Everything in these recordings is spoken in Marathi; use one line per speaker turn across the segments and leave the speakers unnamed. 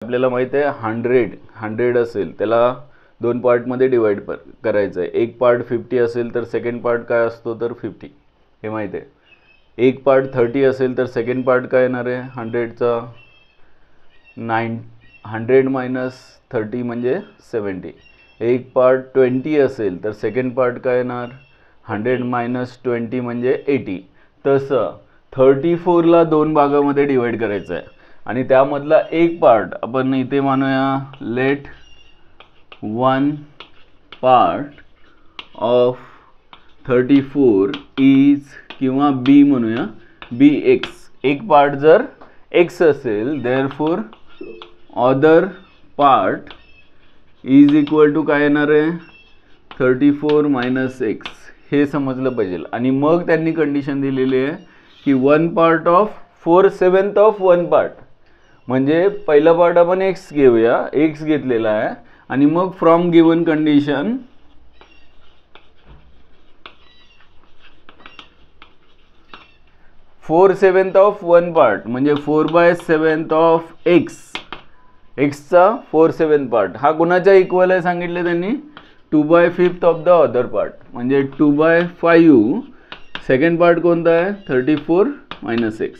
आपल्याला माहिती आहे 100 असेल त्याला दोन पार्टमध्ये डिवाइड करायचं आहे. एक पार्ट 50 असेल तर सेकंड पार्ट काय असतो तर 50, हे माहिती आहे. एक पार्ट 30 असेल तर सेकंड पार्ट काय येणार आहे 100चा 100 मायनस 30 म्हणजे 70. एक पार्ट 20 असेल तर सेकंड पार्ट काय येणार 100 मायनस 20 म्हणजे 80. तसं 34ला दोन भागामध्ये डिवाइड करायचं आहे आणि त्यामधला एक पार्ट आपण इथे मानूया let one part of 34 is किंवा बी म्हणूया बी एक्स. एक पार्ट जर एक्स असेल therefore other part is equal to काय येणार आहे 34 मायनस एक्स. हे समजलं पाहिजे. आणि मग त्यांनी कंडिशन दिलेली आहे की 1 पार्ट ऑफ 4/7 ऑफ 1 पार्ट, म्हणजे पहिला पार्ट आपण एक्स घेऊया, एक्स घेतलेला आहे आणि मग from given condition 4/7 of 1 part म्हणजे 4/7 ऑफ एक्स, एक्सचा 4/7 पार्ट हा कुणाच्या इक्वल आहे सांगितले त्यांनी 2/5 ऑफ द अदर पार्ट म्हणजे 2/5. सेकंड पार्ट कोणता आहे 34 मायनस एक्स.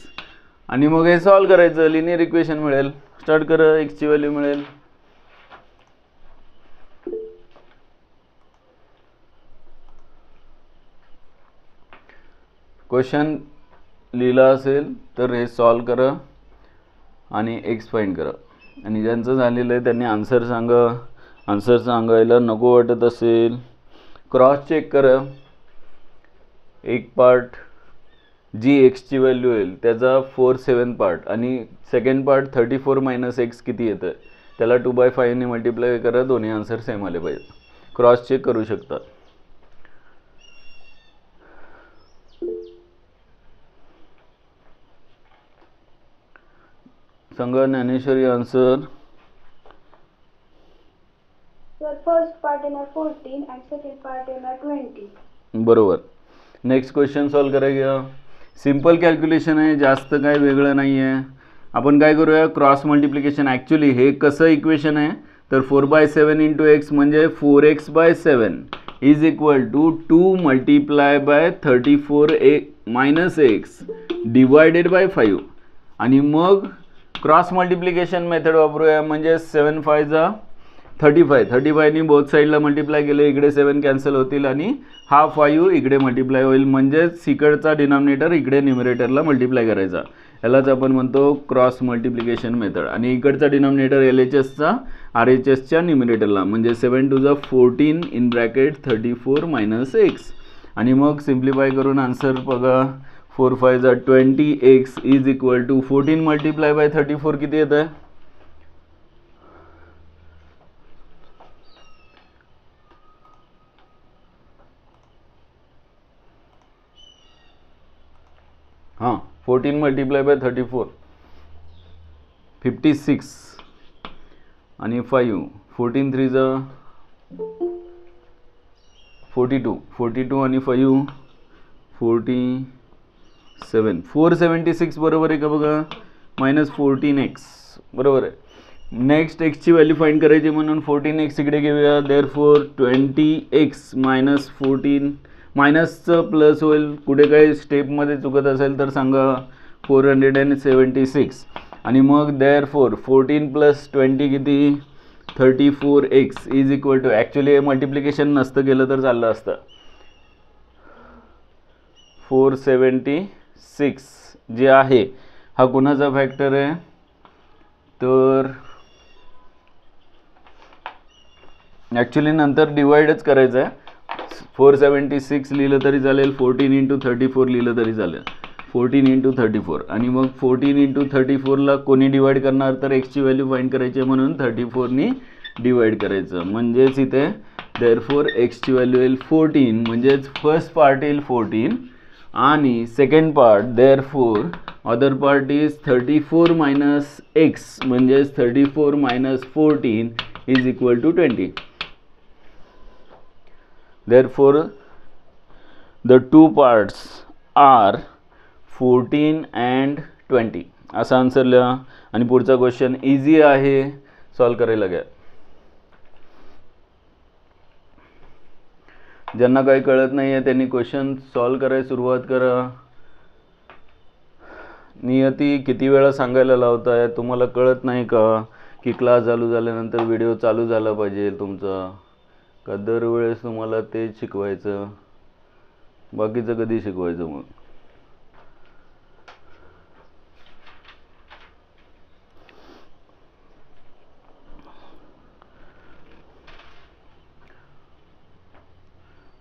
आणि मग हे सॉल्व करायचं, लिनियर इक्वेशन मिळेल. स्टार्ट करा, एक्सची व्हॅल्यू मिळेल क्वेश्चन लिहिला असेल तर हे सॉल्व करा आणि एक्स फाइंड करा. आणि ज्यांचं झालेलं आहे त्यांनी आन्सर सांगा. आन्सर सांगायला नको वाटत असेल क्रॉस चेक करा. एक पार्ट जी एक्सची व्हॅल्यू येईल त्याचा 4/7 पार्ट आणि सेकंड पार्ट 34 मायनस एक्स किती येतं त्याला 2/5 ने मल्टिप्लाय करा. दोन्ही आन्सर सेम आले पाहिजे. क्रॉस चेक करू शकता. सांगा Dnyaneshwari answer.
Sir, first part in a 14 and second part in a 20.
बरोबर. नेक्स्ट क्वेश्चन सॉल्व करायला सिंपल कॅल्क्युलेशन आहे, जास्त काय वेगळं नाही आहे. आपण काय करूया क्रॉस मल्टिप्लिकेशन. ॲक्च्युली हे कसं इक्वेशन आहे तर 4/7 इंटू एक्स म्हणजे 4x/7 is equal to 2 multiply by 34 minus X divided by 5. आणि मग क्रॉस मल्टिप्लिकेशन मेथड वापरूया म्हणजे 7×5 = 35. 35नी बोथ साईडला मल्टिप्लाय केले, इकडे 7 कॅन्सल होतील आणि हा 5 इकडे मल्टिप्लाय होईल. म्हणजेच इकडचा डिनॉमिनेटर इकडे न्यूमरेटरला मल्टिप्लाय करायचा. यालाच आपण म्हणतो क्रॉस मल्टिप्लिकेशन मेथड. आणि इकडचा डिनॉमिनेटर LHSचा RHSच्या न्यूमरेटरला म्हणजे 7 × 14 इन ब्रॅकेट 34 मायनस एक्स. आणि मग सिम्प्लिफाय करून आन्सर बघा 4×5 = 20x is equal to 14 multiply by 34 किती येत आहे हां 14 मल्टिप्लाय बाय 34 56 आणि 5 14 3 42 42 आणि 5 47 476 बरोबर आहे का बघा -14x बरोबर आहे. नेक्स्ट एक्सची व्हॅल्यू फाइंड करायची म्हणून 14x इकडे घेऊया. देअरफॉर 20x मायनस 14 मायनसचं प्लस होईल. कुठे काही स्टेपमध्ये चुकत असेल तर सांगा 476. आणि मग देअरफॉर 14 + 20 किती 34x is equal to actually हे मल्टिप्लिकेशन नसतं केलं तर चाललं असतं 476 जे आहे हा कुणाचा फॅक्टर आहे तर ॲक्च्युली नंतर डिवाइडच करायचं आहे. 476 लिहिलं तरी चालेल, 14 × 34 लिहिलं तरी चालेल, 14 × 34. आणि मग 14 × 34ला कोणी डिवाइड करणार तर एक्सची व्हॅल्यू फाइंड करायची म्हणून 34नी डिवाइड करायचं. म्हणजेच इथे देअरफॉर एक्सची व्हॅल्यू येईल 14 म्हणजेच फर्स्ट पार्ट येईल 14 आणि second part therefore other part is 34 minus X म्हणजेच 34 minus 14 is equal to 20. Therefore, the two parts are 14 and 20. असा आन्सर लिहा आणि पुढचा क्वेश्चन इझी आहे, सॉल्व करायला घ्या. ज्यांना काही कळत नाही आहे त्यांनी क्वेश्चन सॉल्व करायला सुरुवात करा. नियती किती वेळा सांगायला लावताय, तुम्हाला कळत नाही का की क्लास चालू झाल्यानंतर व्हिडिओ चालू झाला पाहिजे तुमचा, का दरवेळेस तुम्हाला तेच शिकवायचं, बाकीचं कधी शिकवायचं मग.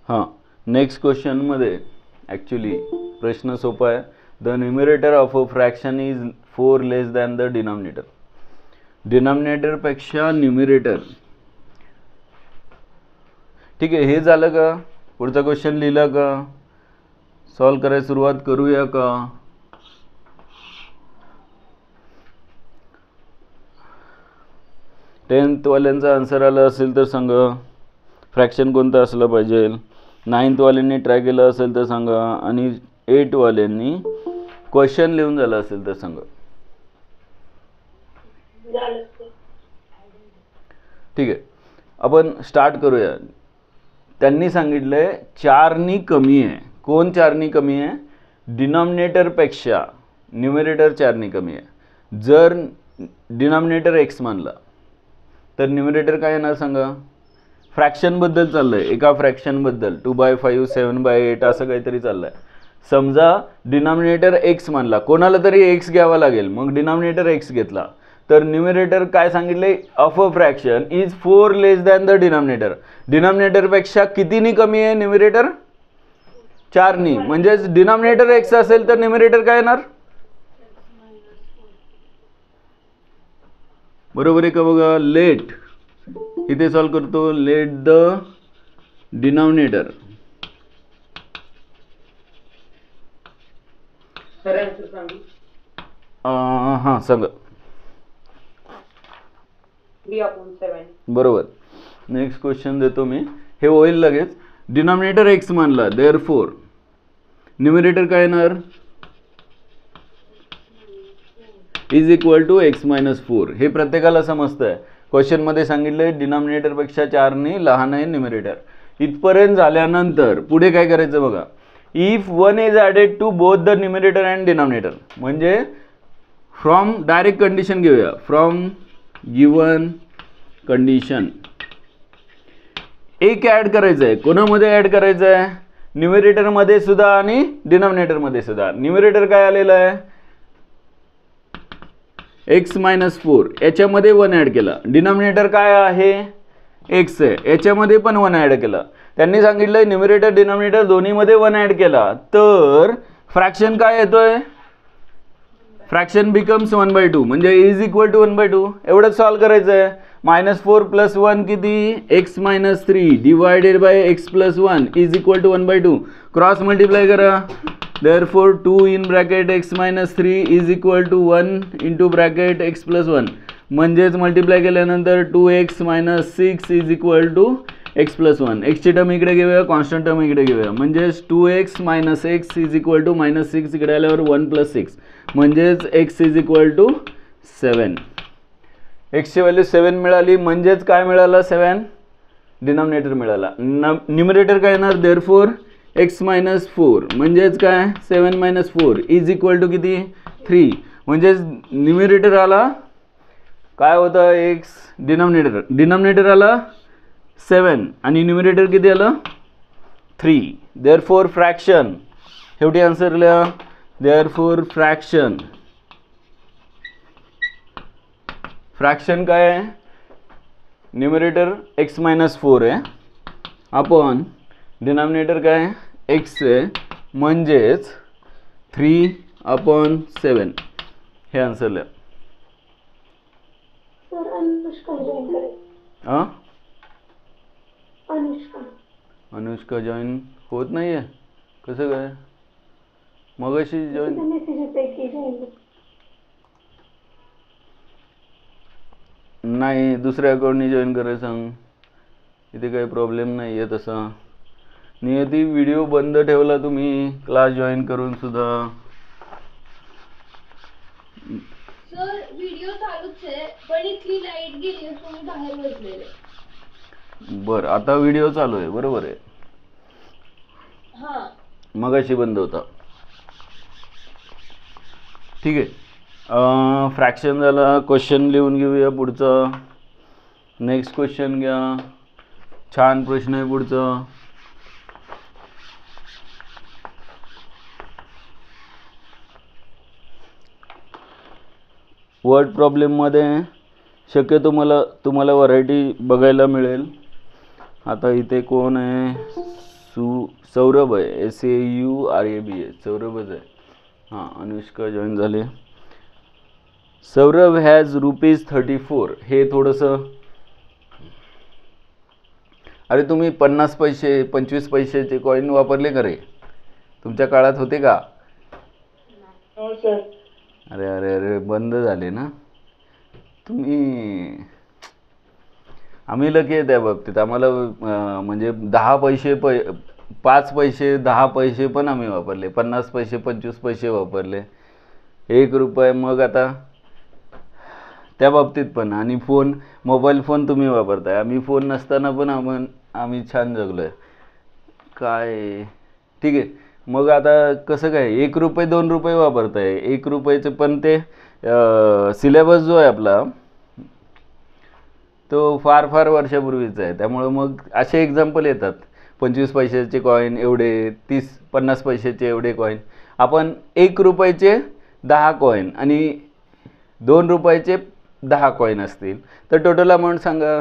हां, नेक्स्ट क्वेश्चनमध्ये ॲक्च्युली प्रश्न सोपा आहे. The numerator of a fraction is 4 less than the denominator. डिनॉमिनेटरपेक्षा न्युमिरेटर. ठीक आहे, हे झालं का? पुढचा क्वेश्चन लिहिला का? सॉल्व करायला सुरुवात करूया का? 10th वाल्यांचा आन्सर आला असेल तर सांगा. फ्रॅक्शन कोणतं असलं पाहिजे. 9th वाल्यांनी ट्राय केलं असेल तर सांगा आणि 8 वाल्यांनी क्वेश्चन लिहून झालं असेल तर सांगा. ठीक आहे, आपण स्टार्ट करूया. त्यांनी सांगितलंय 4नी कमी आहे. कोण 4नी कमी आहे? डिनॉमिनेटरपेक्षा न्युमिरेटर 4नी कमी आहे. जर डिनॉमिनेटर x मानला तर न्युमिरेटर काय येणार सांगा. फ्रॅक्शनबद्दल चाललंय, एका फ्रॅक्शनबद्दल 2/5 7/8 असं काहीतरी चाललंय. समजा डिनॉमिनेटर x मानला, कोणाला तरी x घ्यावा लागेल, मग डिनॉमिनेटर x घेतला तर न्युमिरेटर काय सांगितले, of a fraction is 4 less than the denominator. डिनॉमिनेटरपेक्षा कितीनी कमी आहे न्युमिरेटर? 4नी. म्हणजेच डिनॉमिनेटर x असेल तर न्युमिरेटर काय येणार? बरोबर आहे का बघा. लेट इथे सॉल्व करतो. लेट द डिनॉमिनेटर हां सांगा.
3/7.
बरोबर. नेक्स्ट क्वेश्चन देतो मी, हे होईल लगेच. डिनॉमिनेटर x मानला, देअरफॉर न्युमिरेटर काय येणार? Is equal to x-4. हे प्रत्येकाला समजतंय. क्वेश्चनमध्ये सांगितलंय डिनॉमिनेटरपेक्षा 4नी लहान आहे न्युमिरेटर. इथपर्यंत झाल्यानंतर पुढे काय करायचं बघा. If 1 is added to both the numerator and denominator. म्हणजे फ्रॉम डायरेक्ट कंडिशन घेऊया. फ्रॉम गिवन कंडिशन एक ॲड करायचं आहे. कोणामध्ये ॲड करायचं आहे? न्युमिरेटरमध्ये सुद्धा आणि डिनॉमिनेटरमध्ये सुद्धा. न्युमिरेटर काय आलेलं आहे? x-4. याच्यामध्ये 1 ॲड केला. डिनॉमिनेटर काय आहे? x आहे, याच्यामध्ये पण 1 ॲड केला. त्यांनी सांगितलंय न्युमिरेटर डिनॉमिनेटर दोन्हीमध्ये 1 ॲड केला तर फ्रॅक्शन काय येतोय? Fraction becomes 1/2. म्हणजे इज इक्वल टू 1/2. एवढंच सॉल्व करायचं आहे. -4 + 1 किती? x-3 divided by x + 1 is equal to 1/2. Cross multiply करा. Therefore 2 in bracket x-3 is equal to 1 into bracket x + 1. म्हणजेच मल्टिप्लाय केल्यानंतर 2x - 6 is equal to x + 1. x ची टर्म इकडे घेऊया, कॉन्स्टंट टर्म इकडे घेऊया. म्हणजेच 2x - x is equal to -6. इकडे आल्यावर 1 + 6. म्हणजेच x is equal to 7. x ची व्हॅल्यू 7 मिळाली. म्हणजेच काय मिळालं? 7 डिनॉमिनेटर मिळाला. न्युमिरेटर काय येणार? Therefore x-4. म्हणजेच काय? 7 - 4 इज इक्वल टू किती? 3. म्हणजेच न्युमिरेटर आला काय होतं? x. डिनॉमिनेटर आला 7 आणि न्युमिरेटर किती आलं? 3. देअरफॉर फ्रॅक्शन, शेवटी आन्सर लिहा. देअरफॉर फ्रॅक्शन काय आहे? न्युमिरेटर x-4 आहे अपॉन डिनॉमिनेटर काय? x आहे. म्हणजेच 3/7. हे आन्सर लिहा.
सर अनुष्का जॉईन करायचं.
हां,
अनुष्का
जॉईन होत नाही आहे. कसं काय? मगाशी जॉईन.
मेसेज येते की जॉईन.
नाही, दुसऱ्या अकाउंटनी जॉईन करायला सांग. इथे काही प्रॉब्लेम नाही आहे तसा. नियती व्हिडिओ बंद ठेवला तुम्ही क्लास जॉईन करून सुद्धा.
व्हिडिओ चालूच आहे पण इथली लाईट गेली असं मी बाहेर बसलेले.
बरं, आता व्हिडिओ चालू आहे, बरोबर आहे.
हा
मगाशी बंद होता. ठीक आहे. फ्रॅक्शन झाला. क्वेश्चन लिहून घेऊया पुढचा. नेक्स्ट क्वेश्चन घ्या. छान प्रश्न आहे पुढचा. वर्ड प्रॉब्लेममध्ये शक्यतो तुम्हाला व्हरायटी बघायला मिळेल. आता इथे कोण आहे? सौरभ आहे. SAURAB आहे. सौरभच आहे. हां, अनुष्का जॉईन झाले. सौरभ हॅज ₹34. हे थोडंसं, अरे तुम्ही 50 पैसे 25 पैशाचे कॉईन वापरले का रे? तुमच्या काळात होते का?
हो सर.
अरे अरे अरे बंद झाले ना तुम्ही. आम्ही लकी आहे त्या बाबतीत. आम्हाला म्हणजे 10 पैसे 5 पैसे 10 पैसे पण आम्ही वापरले. 50 पैसे 25 पैसे वापरले. ₹1. मग आता त्या बाबतीत पण. आणि मोबाईल फोन तुम्ही वापरताय. आम्ही फोन नसताना पण आम्ही छान जगलो आहे काय. ठीक आहे. मग आता कसं काय ₹1 ₹2 वापरताय. ₹1चं पण ते सिलेबस जो आहे आपला तो फार फार वर्षापूर्वीचा आहे. त्यामुळं मग असे एक्झाम्पल येतात. 25 पैशाचे कॉईन एवढे, 50 पैशाचे एवढे कॉईन. आपण ₹1चे 10 कॉईन आणि ₹2चे 10 कॉईन असतील तर टोटल अमाऊंट सांगा.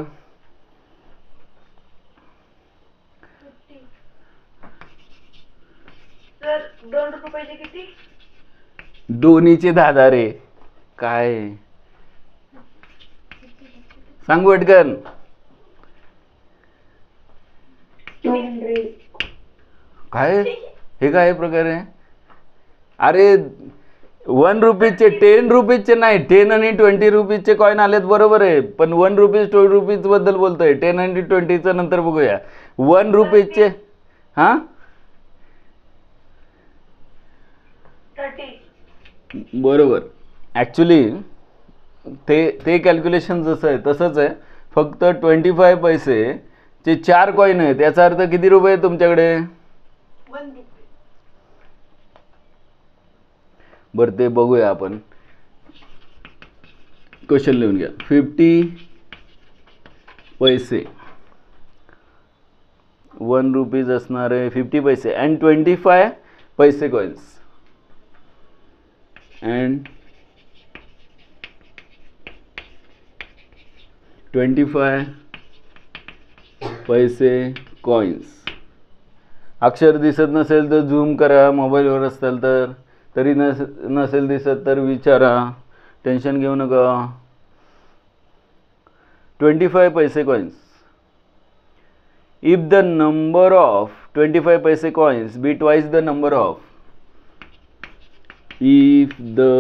सर ₹2 किती?
दोन्हीचे 10 रे. काय सांगू पटकन?
200.
काय हे काय प्रकार आहे? अरे ₹1चे 10 नाही, 10 आणि 20 रुपीजचे कॉईन आलेत, बरोबर आहे. पण ₹1 ₹2 बद्दल बोलतोय. 10 आणि 20चं नंतर बघूया. ₹1चे हां
30.
बरोबर. ॲक्च्युली ते कॅल्क्युलेशन जसं आहे तसंच आहे. फक्त 25 पैसेचे 4 कॉईन आहेत. याचा अर्थ किती रुपये आहेत तुमच्याकडे?
₹1.
बरं ते बघूया आपण. क्वेश्चन लिहून घ्या. 50 पैसे ₹1 असणारे 50 पैसे and 25 paise coins and 25 paise coins. अक्षर दिसत नसेल तर झूम करा. मोबाईलवर असाल तर, तरी नसेल दिसत तर विचारा. टेन्शन घेऊ नका. 25 paise coins. If the number of 25 paise coins be twice the number of, if the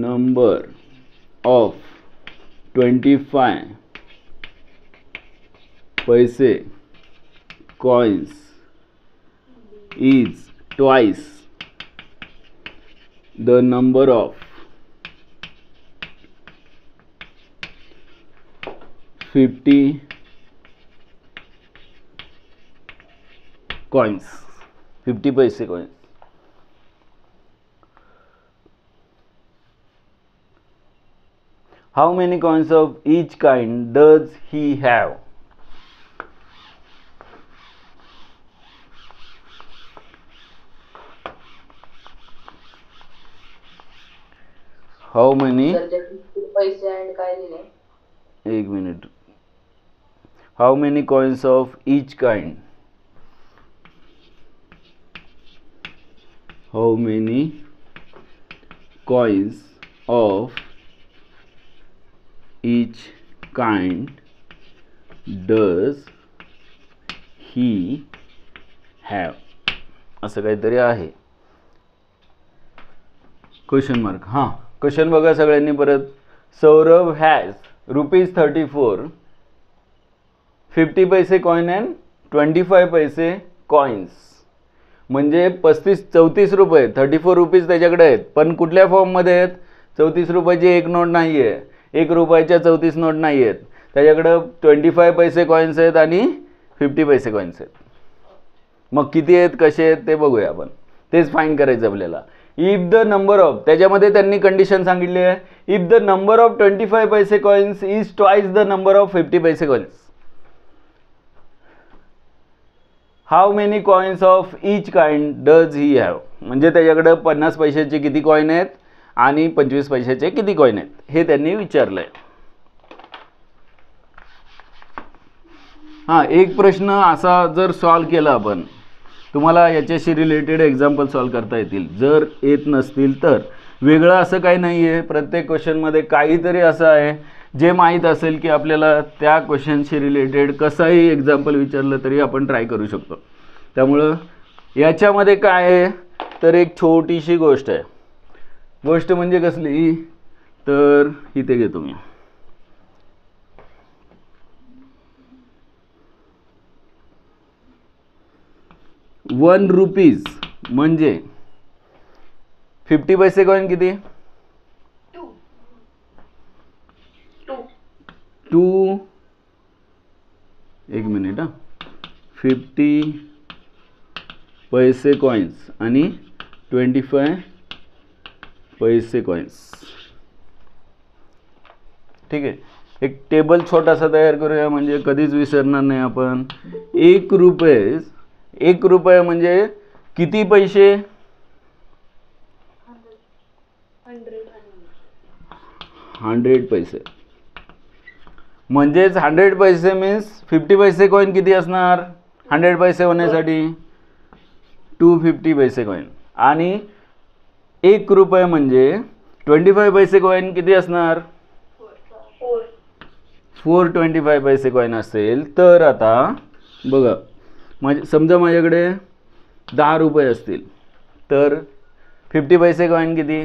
number of 25 पैसे coins is twice the number of 50 coins, 50 पैसे coins. How many coins of each kind does he have? How many?
पैसे and काय लिहिले?
एक minute. How many coins of each kind? How many coins of each kind does he have? असं काहीतरी आहे. Question mark. हां, क्वेश्चन बघा सगळ्यांनी परत. सौरभ हॅज ₹34, 50 पैसे कॉइन अँड 25 पैसे कॉइन्स. म्हणजे 34 रुपये 34 रुपीज त्याच्याकडे आहेत, पण कुठल्या फॉर्ममध्ये आहेत? 34 रुपयाची एक नोट नाही आहे, 1 रुपयाच्या 34 नोट नाही आहेत, त्याच्याकडं 25 पैसे कॉईन्स आहेत आणि 50 पैसे कॉईन्स आहेत. मग किती आहेत, कसे आहेत ते बघूया आपण, तेच फाइंड करायचं आपल्याला. इफ द नंबर ऑफ, त्याच्यामध्ये त्यांनी कंडिशन सांगितली आहे, if the number of 25 paise coins is twice the number of 50 paise coins, how many coins of each kind does he have. म्हणजे त्याच्याकडं 50 पैशाचे किती कॉईन आहेत आणि 25 पैशाचे किती कॉईन आहेत हे त्यांनी विचारलं आहे. हां, एक प्रश्न असा जर सॉल्व केला आपण, तुम्हाला याच्याशी रिलेटेड एक्झाम्पल सॉल्व करता येतील. जर येत नसतील तर वेगळं असं काही नाही आहे, प्रत्येक क्वेश्चनमध्ये काहीतरी असं आहे जे माहीत असेल की आपल्याला त्या क्वेश्चनशी रिलेटेड कसाही एक्झाम्पल विचारलं तरी आपण ट्राय करू शकतो. त्यामुळं याच्यामध्ये काय आहे तर एक छोटीशी गोष्ट आहे. गोष्ट म्हणजे कसली तर इथे घेतो मी. ₹1 म्हणजे 50 पैसे कॉईन किती? 2 एक मिनिट. 50 पैसे कॉईन्स आणि 25 पैसे कॉईन्स. ठीक आहे, एक टेबल छोटासा तयार करूया म्हणजे कधीच विसरणार नाही आपण. 1 रुपये म्हणजे किती पैसे? 100 पैसे. म्हणजेच 100 पैसे मीन्स 50 पैसे कॉईन किती असणार? 100 पैसे होण्यासाठी 250 पैसे कॉईन. आणि 1 रुपये म्हणजे 25 पैसे कॉईन किती असणार? 425 पैसे कॉईन असेल. तर आता बघा, समजा माझ्याकडे 10 रुपये असतील तर 50 पैसे कॉईन किती?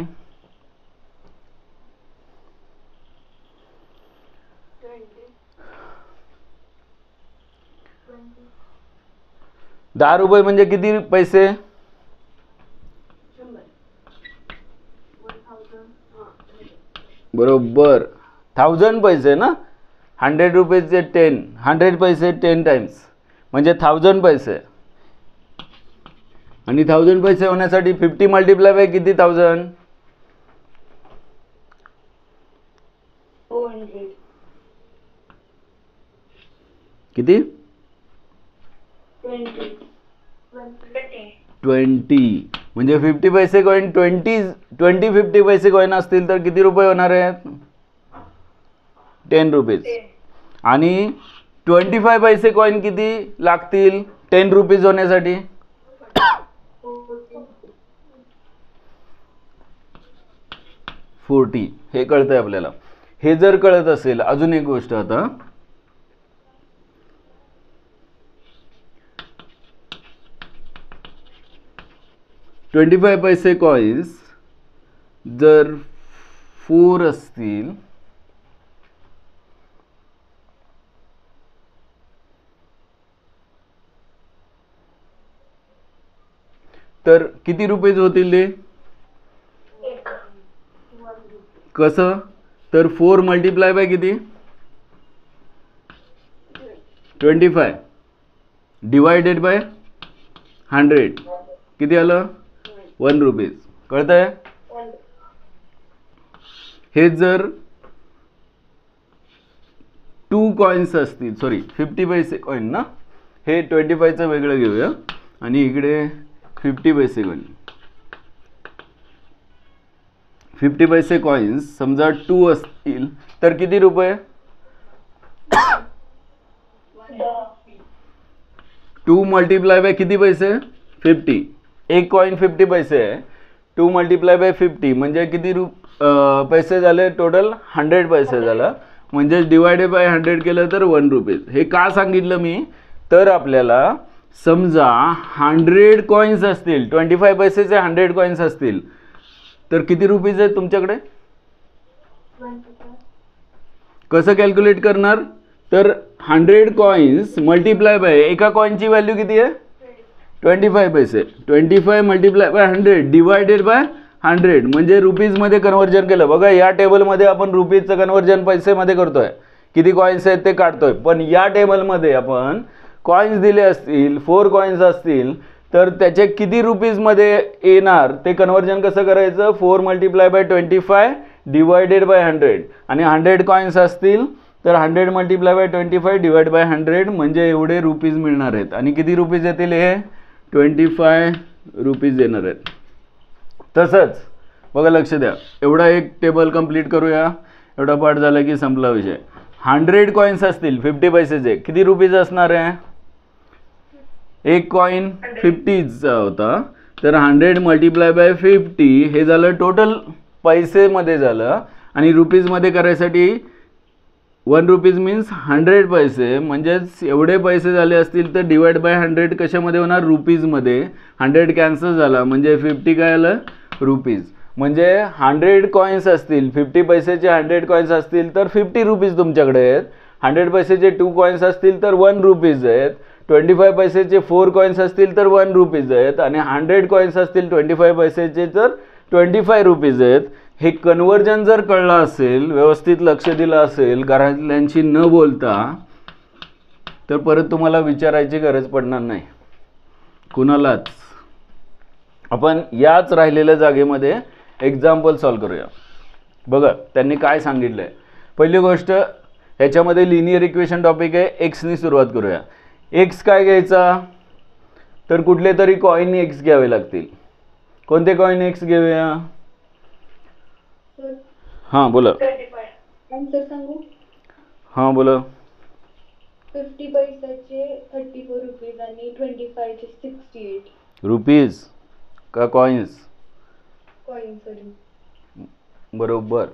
10 रुपये म्हणजे किती पैसे?
1000.
बरोबर 1000 पैसे ना. 100 रुपीजचे 10, 100 पैसे 10 टाइम्स म्हणजे 1000 पैसे. आणि 1000 पैसे होण्यासाठी 50 मल्टिप्लाय बाय किती? 1000.
400.
किती? 20. म्हणजे 50 पैसे कॉईन 20-50 पैसे कॉईन असतील तर किती रुपये होणार आहेत? 10 रुपीज. आणि 25 पैसे कॉईन किती लागतील 10 रुपीज होण्यासाठी? 40. हे कळतंय आपल्याला. हे जर कळत असेल, अजून एक गोष्ट आता, $25 पैसे कॉईन्स जर 4 असतील तर किती रुपये होतील ते? कसं? तर 4 मल्टिप्लाय बाय किती? 25 डिवायडेड बाय 100 किती आलं? 1 रुपीज. कळतंय? हे जर 2 कॉईन्स असतील, सॉरी 50 पैसे कॉईन ना, हे 25चं वेगळं घेऊया आणि इकडे 50 पैसे कॉईन. 50 पैसे कॉईन्स समजा 2 असतील तर किती रुपये? 2 मल्टिप्लाय बाय किती पैसे? 50. एक कॉईन 50 पैसे आहे. 2 मल्टिप्लाय बाय 50 म्हणजे किती पैसे झाले? टोटल 100 पैसे झाला. म्हणजे डिवायडेड बाय 100 केलं तर 1 रुपीज. हे का सांगितलं मी? तर आपल्याला समजा 100 कॉईन्स असतील, 25 पैसेचे 100 कॉईन्स असतील तर किती रुपीज आहेत तुमच्याकडे? कसं कॅल्क्युलेट करणार? तर 100 कॉईन्स मल्टिप्लाय बाय एका कॉईनची व्हॅल्यू किती आहे? 25 पैसे. 25 मल्टिप्लाय बाय 100 डिवायडेड बाय 100 म्हणजे रुपीजमध्ये कन्व्हर्जन केलं. बघा या टेबलमध्ये आपण रुपीजचं कन्व्हर्जन पैसेमध्ये करतोय, किती कॉईन्स आहेत ते काढतोय. पण या टेबलमध्ये आपण कॉईन्स दिले असतील, 4 कॉईन्स असतील तर त्याचे किती रुपीजमध्ये येणार ते कन्व्हर्जन कसं करायचं. 4 मल्टिप्लाय बाय 25 डिवायडेड बाय 100 आणि 100 कॉईन्स असतील तर 100 मल्टिप्लाय बाय 25 डिवाइड बाय 100 म्हणजे एवढे रुपीज मिळणार आहेत. आणि किती रुपीज येतील हे 25 रुपीज येणार आहेत. तसंच बघा लक्ष द्या, एवढा एक टेबल कंप्लीट करूया. एवढा पार्ट झाला की संपला विषय. 100 कॉईन्स असतील 50 पैसेचे, किती रुपीज असणार आहे. एक कॉईन 50चा होता तर 100 मल्टिप्लाय बाय 50 हे झालं टोटल पैसेमध्ये झालं. आणि रुपीजमध्ये करायसाठी 1 रुपीज मीन्स 100 पैसे, म्हणजेच एवढे पैसे झाले असतील तर डिवाइड बाय 100 कशामध्ये होणार रुपीजमध्ये. 100 कॅन्सल झाला म्हणजे 50 काय आलं रुपीज. म्हणजे 100 कॉईन्स असतील 50 पैसेचे 100 कॉईन्स असतील तर 50 रुपीज तुमच्याकडे आहेत. 100 पैसेचे 2 कॉईन्स असतील तर 1 रुपीज आहेत. 25 पैसेचे 4 कॉईन्स असतील तर 1 रुपीज आहेत. आणि 100 कॉईन्स असतील 25 पैसेचे तर 25 रुपीज आहेत. हे कन्व्हर्जन जर कळलं असेल, व्यवस्थित लक्ष दिलं असेल, घरातल्यांशी न बोलता, तर परत तुम्हाला विचारायची गरज पडणार नाही कुणालाच. आपण याच राहिलेल्या जागेमध्ये एक्झाम्पल सॉल्व करूया. बघा त्यांनी काय सांगितलं आहे. पहिली गोष्ट ह्याच्यामध्ये लिनियर इक्वेशन टॉपिक आहे. एक्सनी सुरुवात करूया. एक्स काय घ्यायचा तर कुठले तरी कॉईन एक्स घ्यावे लागतील. कोणते कॉईन एक्स घेऊया. हां बोला.
आन्सर सांगू.
हां बोला.
50 पैशाचे 34 रुपीज आणि 25 चे 68
रुपीज का कॉईन्स.
Coin sorry.
बरोबर.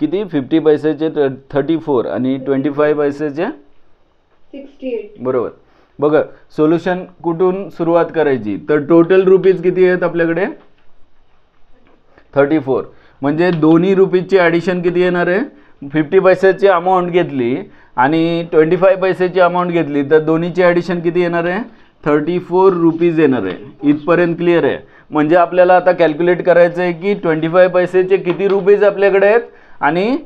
किती 50 पैसेचे 34 आणि 25 पैसेचे
68.
बरोबर. बघा सोल्युशन कुठून सुरुवात करायची तर टोटल रुपीज किती आहेत आपल्याकडे 34. म्हणजे दोन्ही रुपीजची ॲडिशन किती येणार आहे. 50 पैसेची अमाऊंट घेतली आणि 25 पैसेची अमाऊंट घेतली तर दोन्हीची ॲडिशन किती येणार आहे 34 रुपीज येणार आहे. इथपर्यंत क्लिअर आहे. म्हणजे आपल्याला आता कॅल्क्युलेट करायचं आहे की 25 पैसेचे किती रुपीज आपल्याकडे आहेत आणि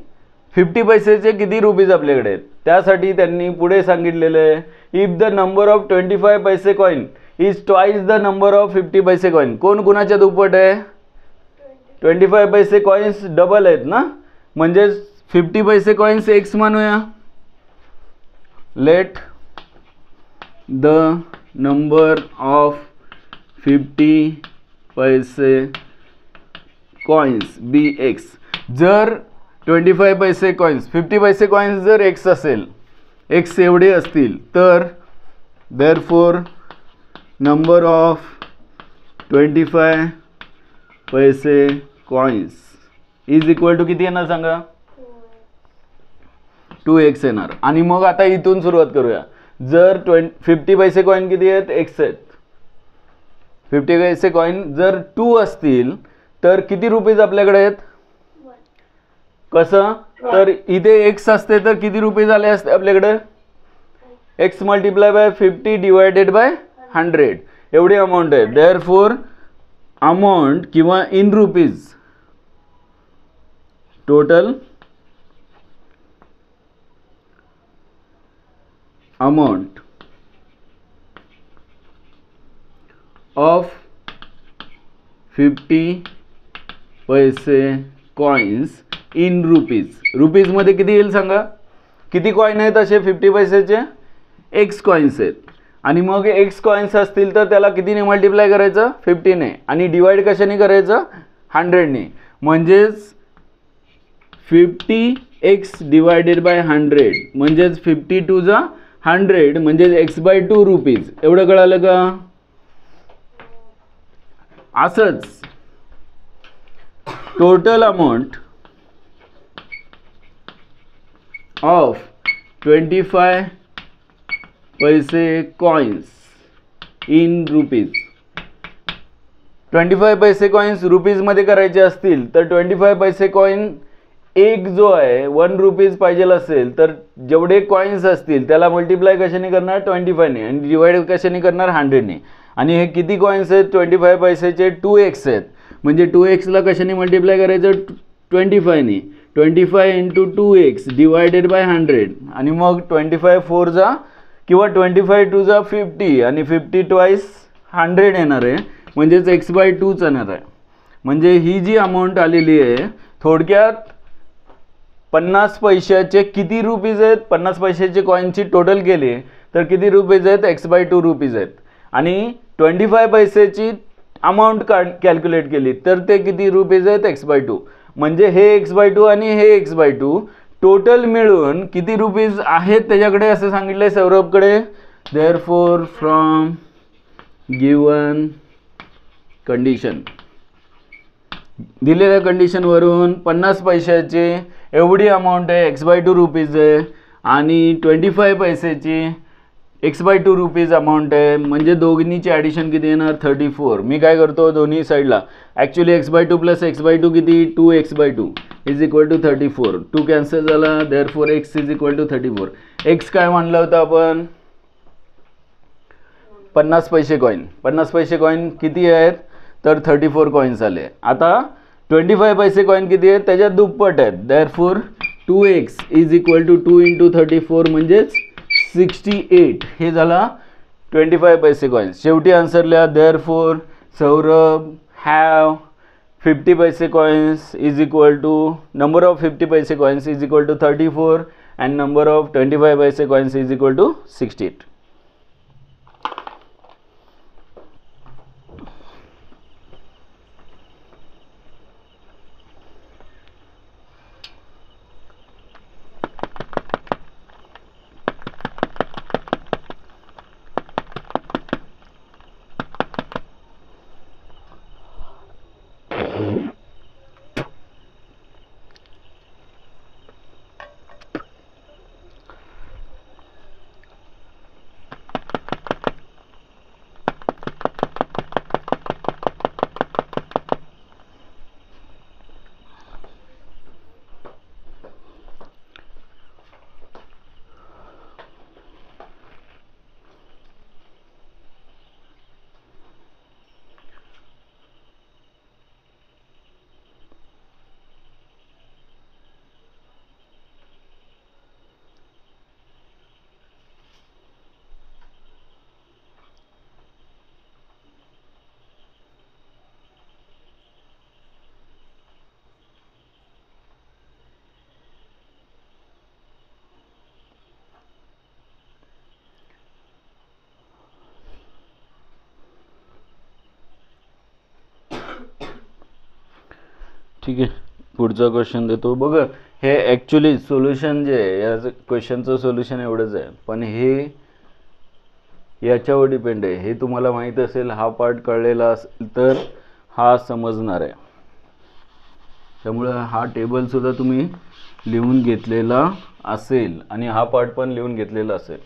50 पैसेचे किती रुपीज आपल्याकडे आहेत. त्यासाठी त्यांनी पुढे सांगितलेलं आहे इफ द नंबर ऑफ 25 पैसे coin is twice the number of 50 paise coin. कोण कुणाच्या दुप्पट आहे 25 पैसे कॉईन्स डबल आहेत ना, म्हणजे 50 पैसे कॉईन्स एक्स मानूया. Let the number of 50 paise coins B x. जर 25 पैसे कॉईन्स 50 पैसे कॉईन्स जर एक्स असेल, एक्स एवढे असतील तर therefore number of 25 paise coins is equal to किती येणार सांगा 2x येणार. आणि मग आता इथून सुरुवात करूया. जर 50 पैसे कॉईन किती आहेत एक्स आहेत. 50 पैसे कॉईन जर 2 असतील तर किती रुपीज आपल्याकडे आहेत. कसं तर इथे एक्स असते तर किती रुपीज आले असते आपल्याकडे x multiply by 50 divided by 100 एवढी अमाऊंट आहे. देअरफॉर अमाऊंट किंवा in rupees total amount of 50 पैसे कॉइन्स इन रुपीज. रुपीजमध्ये किती येईल सांगा. किती कॉईन आहेत असे 50 पैसेचे एक्स कॉईन्स आहेत. आणि मग एक्स कॉईन्स असतील तर त्याला कितीने मल्टिप्लाय करायचं 50ने आणि डिवाइड कशाने करायचं 100ने. म्हणजेच 50x डिवायडेड बाय 100 म्हणजेच 50 टू जा 100 म्हणजेच x/2 रुपीज. एवढं कळालं का. असंच टोटल अमाऊंट ऑफ 25 पैसे कॉइन्स इन रुपीज. 25 पैसे कॉइन्स रुपीजमध्ये करायचे असतील तर 25 पैसे कॉइन एक जो आहे 1 रुपीज पाहिजे असेल तर जेवढे कॉईन्स असतील त्याला मल्टिप्लाय कशाने करणार 25ने आणि डिवाइड कशाने करणार 100ने. आणि हे किती कॉईन्स आहेत 25 पैसेचे 2x आहेत म्हणजे 2xला कशाने मल्टिप्लाय करायचं 25ने. 25 इंटू 2x डिवायडेड बाय 100 आणि मग 25 4 जा किंवा 25 2 जा 50 आणि 50 ट्वाईस 100 येणार आहे म्हणजेच x/2 येणार आहे. म्हणजे ही जी अमाऊंट आलेली आहे थोडक्यात 50 पैशाचे किती रुपीज आहेत 50 पैशाचे कॉईनची टोटल केली तर किती रुपीज आहेत x/2 रुपीज आहेत. आणि 25 पैसेची अमाऊंट कॅल्क्युलेट केली तर ते किती रुपीज आहेत x/2. म्हणजे हे x/2 आणि हे x/2 टोटल मिळून किती रुपीज आहेत त्याच्याकडे असं सांगितलंय सौरभकडे. देअरफॉर फ्रॉम गिवन कंडिशन दिलेल्या कंडिशनवरून 50 पैशाची एवढी अमाऊंट आहे x/2 रुपीज आहे आणि 25 पैसेची x/2 रुपीज अमाऊंट आहे म्हणजे दोघींची ॲडिशन किती येणार 34. मी काय करतो दोन्ही साईडला ॲक्च्युली x/2 प्लस x/2 किती 2x/2 is equal to 34. 2 cancel झाला therefore x is equal to 34. x काय मानलं होतं आपण 50 पैसे कॉईन. 50 पैसे कॉईन किती आहेत तर 34 कॉईन्स आले. आता 25 पैसे कॉईन किती आहेत त्याच्यात दुप्पट आहेत therefore 2x is equal to 2 into 34 म्हणजेच 68 हे झाला 25 पैसे कॉईन्स. शेवटी आन्सर लिहा therefore Saurabh have 50 paise coins is equal to number of 50 paise coins is equal to 34 and number of 25 paise coins is equal to 68. ठीक आहे पुढचा क्वेश्चन देतो बघा. हे ॲक्च्युली सोल्युशन जे आहे या क्वेश्चनचं सोल्युशन एवढंच आहे पण हे याच्यावर डिपेंड आहे. हे तुम्हाला माहीत असेल हा पार्ट कळलेला असेल तर हा समजणार आहे. त्यामुळे हा टेबलसुद्धा तुम्ही लिहून घेतलेला असेल आणि हा पार्ट पण लिहून घेतलेला असेल.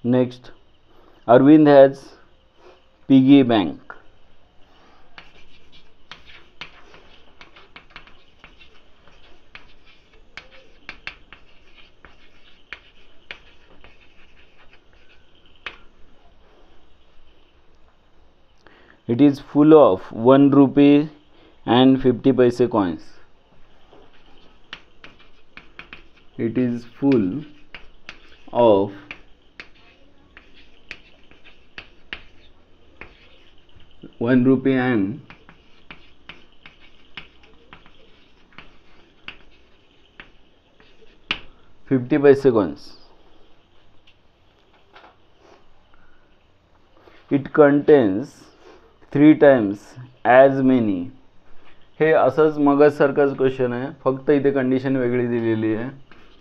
Next, Arvind has piggy bank. It is full of 1 rupee and 50 paise coins. It is full of 1 rupee and 50 paise coins. It contains 3 times as many. हे असंच मगासारखाच क्वेश्चन आहे फक्त इथे कंडिशन वेगळी दिलेली आहे.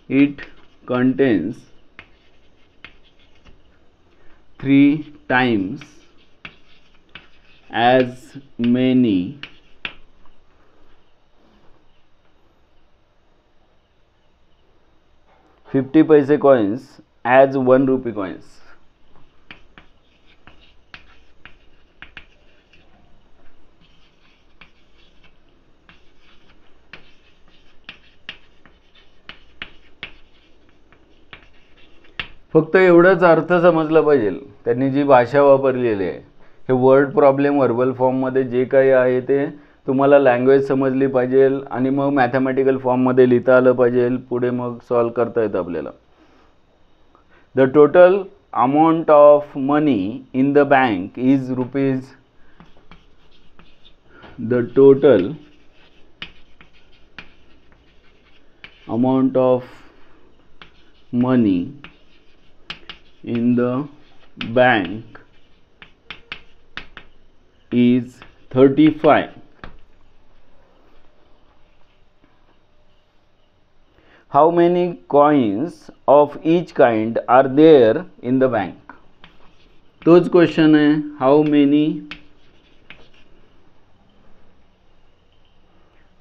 It contains 3 times as many 50 पैसे coins as 1 rupee coins. फक्त एवढाच अर्थ समजला पाहिजे, त्यांनी जी भाषा वापरलेली आहे, हे वर्ड प्रॉब्लेम व्हर्बल फॉर्ममध्ये जे काही आहे ते तुम्हाला लँग्वेज समजली पाहिजे आणि मग मॅथमॅटिकल फॉर्ममध्ये लिहिता आलं पाहिजे, पुढे मग सॉल्व करता येतं आपल्याला. The total amount of money in the bank is rupees. The total amount of money in the bank is 35. How many coins of each kind are there in the bank? तोच क्वेश्चन है, how many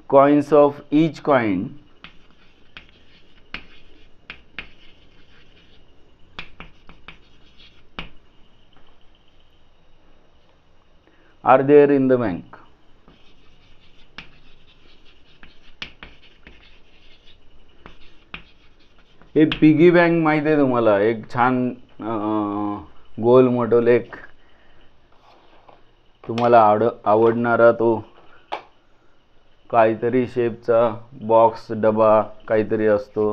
coins of each kind are there in the bank? हे पिगी बँक माहिती आहे तुम्हाला, एक छान गोल मोठं लेख, तुम्हाला आवडणारा तो काहीतरी शेपचा बॉक्स डबा काहीतरी असतो,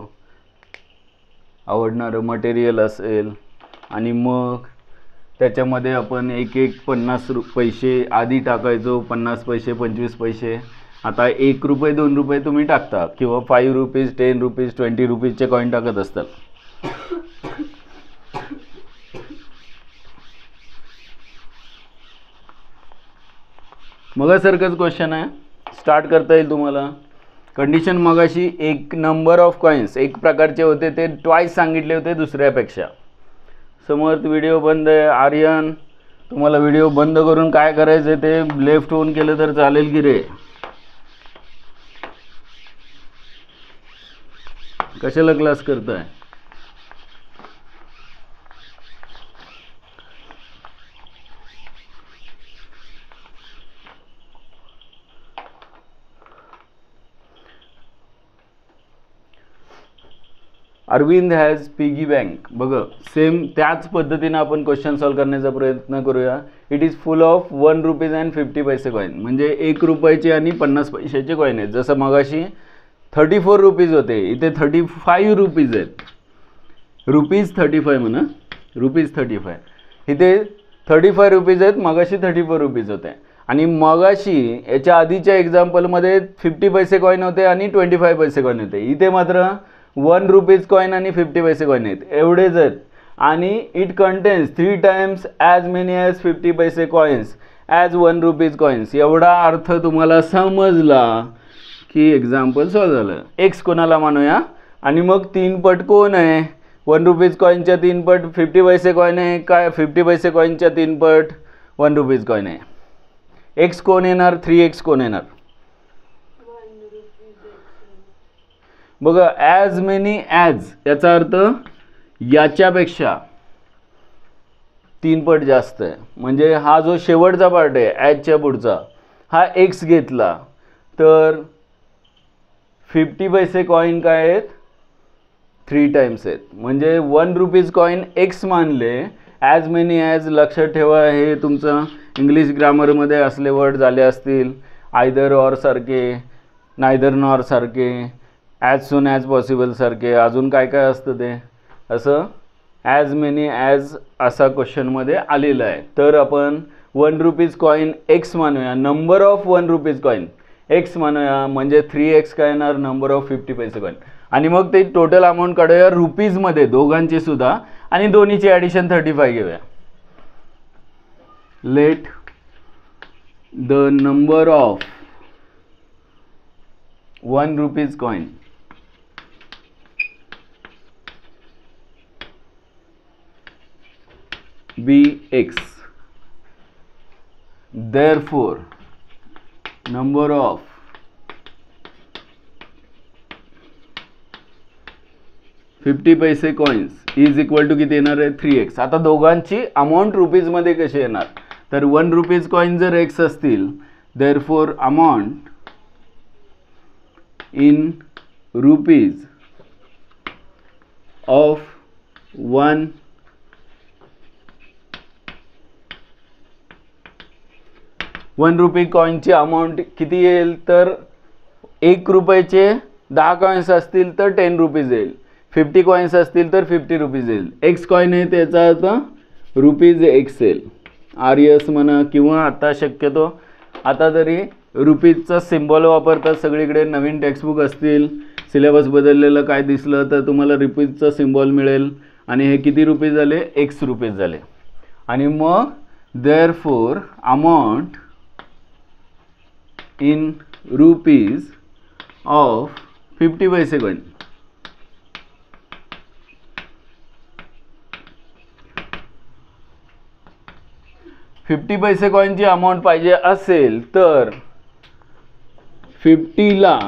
आवडणारं मटेरियल असेल आणि मग त्याच्यामध्ये आपण एक 50 पैसे आधी टाकायचो, 50 पैसे 25 पैसे, आता 1 रुपये 2 रुपये तुम्ही टाकता किंवा 5 रुपीज 10 रुपीज 20 रुपीजचे कॉईन टाकत असतात. मगासारखंच क्वेश्चन आहे, स्टार्ट करता येईल तुम्हाला. कंडिशन मगाशी एक नंबर ऑफ कॉईन्स एक प्रकारचे होते, ते ट्वाइस सांगितले होते दुसऱ्यापेक्षा. समर्थ व्हिडिओ बंद आहे. आर्यन, तुम्हाला व्हिडिओ बंद करून काय करायचं ते लेफ्ट होऊन केलं तर चालेल की रे? कशाला क्लास करताय? Arvind has piggy bank. बघा, सेम त्याच पद्धतीने आपण क्वेश्चन सॉल्व करण्याचा प्रयत्न करूया. It is full of 1 rupees and 50 paise coin, म्हणजे 1 रुपयाचे आणि 50 पैशाचे कॉईन आहेत. जसं मगाशी 34 रुपीज होते, इथे 35 रुपीज आहेत. रुपीज 35 म्हणा, रुपीज 35. इथे 35 रुपीज आहेत, मगाशी 34 रुपीज होते. आणि मगाशी याच्या आधीच्या एक्झाम्पलमध्ये 50 पैसे कॉईन होते आणि 25 पैसे कॉईन होते. इथे मात्र 1 रुपीज कॉईन आणि 50 पैसे कॉईन आहेत, एवढेच आहेत. आणि it contains 3 times as many as 50 paise coins as 1 rupees coins. एवढा अर्थ तुम्हाला समजला की एक्झाम्पल सॉल्व झालं. एक्स कोणाला मानूया आणि मग 3 पट कोण आहे? 1 रुपीज कॉईनच्या 3 पट 50 पैसे कॉईन आहे काय? 50 पैसे कॉईनच्या 3 पट 1 रुपीज कॉईन आहे. एक्स कोण येणार? 3x कोण येणार? बघा, ॲज मेनी ॲज याचा अर्थ याच्यापेक्षा 3 पट जास्त आहे. म्हणजे हा जो शेवटचा पार्ट आहे ॲजच्या पुढचा, हा एक्स घेतला तर 50 पैसे कॉईन काय आहेत? 3 टाइम्स आहेत. म्हणजे 1 रुपीज कॉईन एक्स मानले. ॲज मेनी ॲज लक्षात ठेवा, हे तुमचं इंग्लिश ग्रामरमध्ये असले वर्ड झाले असतील, आयदर ऑर सारखे, नायदर नॉर सारखे, ॲज सून ॲज पॉसिबल सारखे, अजून काय काय असतं ते असं ॲज मेनी ॲज असा क्वेश्चनमध्ये आलेला आहे. तर आपण 1 रुपीज कॉईन एक्स मानूया, number of 1 rupees coin x मानूया, म्हणजे 3x काय येणार? Number of 50 paise coin. आणि मग ते टोटल अमाऊंट काढूया रुपीजमध्ये दोघांची सुद्धा, आणि दोन्हीची ॲडिशन 35 घेऊया. Let the number of 1 rupees coin be x. Therefore, number of 50 पैसे कॉइन्स इज इक्वल टू किती येणार आहे 3x. आता दोघांची अमाऊंट रुपीजमध्ये कशी येणार, तर 1 रुपीज कॉइन जर x असतील therefore amount in rupees of 1 rupee कॉइनची अमाऊंट किती येईल, तर 1 रुपयाचे 10 कॉइन्स असतील तर 10 रुपीज येईल, 50 कॉइन्स असतील तर 50 रुपीज येईल. एक्स कॉइन आहे त्याचा आता रुपीज एक्स येईल, RS म्हणा, किंवा आता शक्यतो आता तरी रुपीजचा सिम्बॉल वापरतात सगळीकडे. नवीन टेक्स्टबुक असतील, सिलेबस बदललेलं काय दिसलं तर तुम्हाला रुपीजचा सिम्बॉल मिळेल. आणि हे किती रुपीज झाले, एक्स रुपीज झाले. आणि मग therefore amount in rupees of 50 पैसे कॉइन. फिफ्टी पैसे कॉइनची अमाऊंट पाहिजे असेल तर 50ला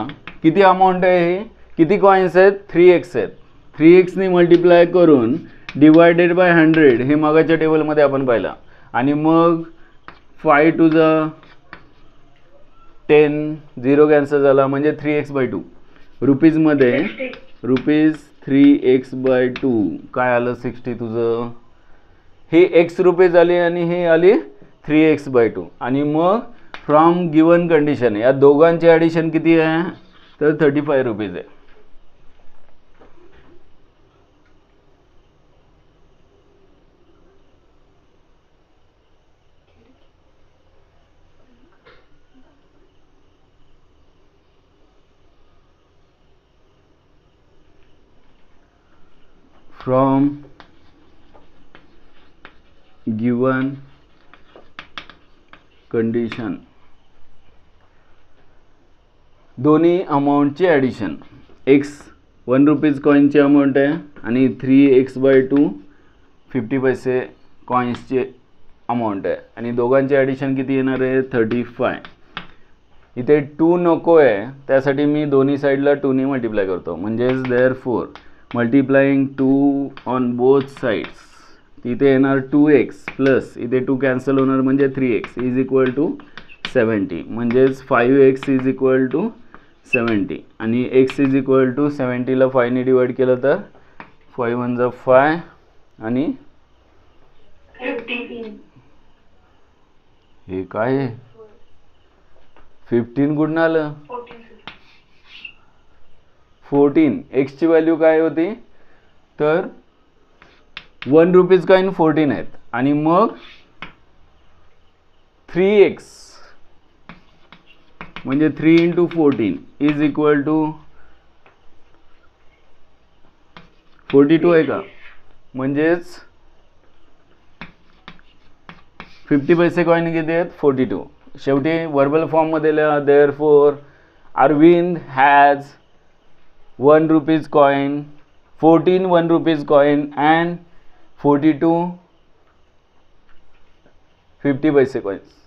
किती अमाऊंट आहे, किती कॉइन्स आहेत, 3x आहेत. 3x ने मल्टिप्लाय करून डिवायडेड बाय 100 हे मागाच्या टेबलमध्ये आपण पाहिला. आणि मग 5 to the 10 0 कॅन्सल झाला म्हणजे 3x/2 रुपीजमध्ये रुपीज 3x/2 काय आलं 60 तुझं. हे x रुपीज आली आणि हे आली 3x/2. आणि मग फ्रॉम गिवन कंडिशन या दोघांचे ॲडिशन किती आहे तर 35 रुपीज आहे. फ्रॉम गिवन कंडिशन दोन्ही अमाऊंटचे ॲडिशन. एक्स 1 रुपीज कॉइनची अमाऊंट आहे आणि 3x/2 50 पैसे कॉइन्सचे अमाऊंट आहे. आणि दोघांचे ॲडिशन किती येणार आहे 35. इथे 2 नको आहे त्यासाठी मी दोन्ही साईडला 2 ने मल्टिप्लाय करतो. म्हणजेच therefore multiplying 2 on both sides इथे येणार 2x प्लस इथे 2 कॅन्सल होणार म्हणजे 3x इज इक्वल टू 70. म्हणजेच 5x इज इक्वल टू 70. आणि x इज इक्वल टू 70ला 5 ने डिवाइड केलं तर 5 1 जा 5 आणि
15.
हे काय आहे 15 कुठून आलं 14. x ची व्हॅल्यू काय होती तर 1 रुपीज कॉइन 14 आहेत. आणि मग 3x म्हणजे 3 × 14 इज इक्वल टू 42 आहे का. म्हणजेच 50 पैसे कॉइन किती आहेत 42. शेवटी वर्बल फॉर्ममध्ये लिहा therefore Arvind has 1 rupees coin 14 1 rupees coin and 42 50 पैसे कॉइन्स.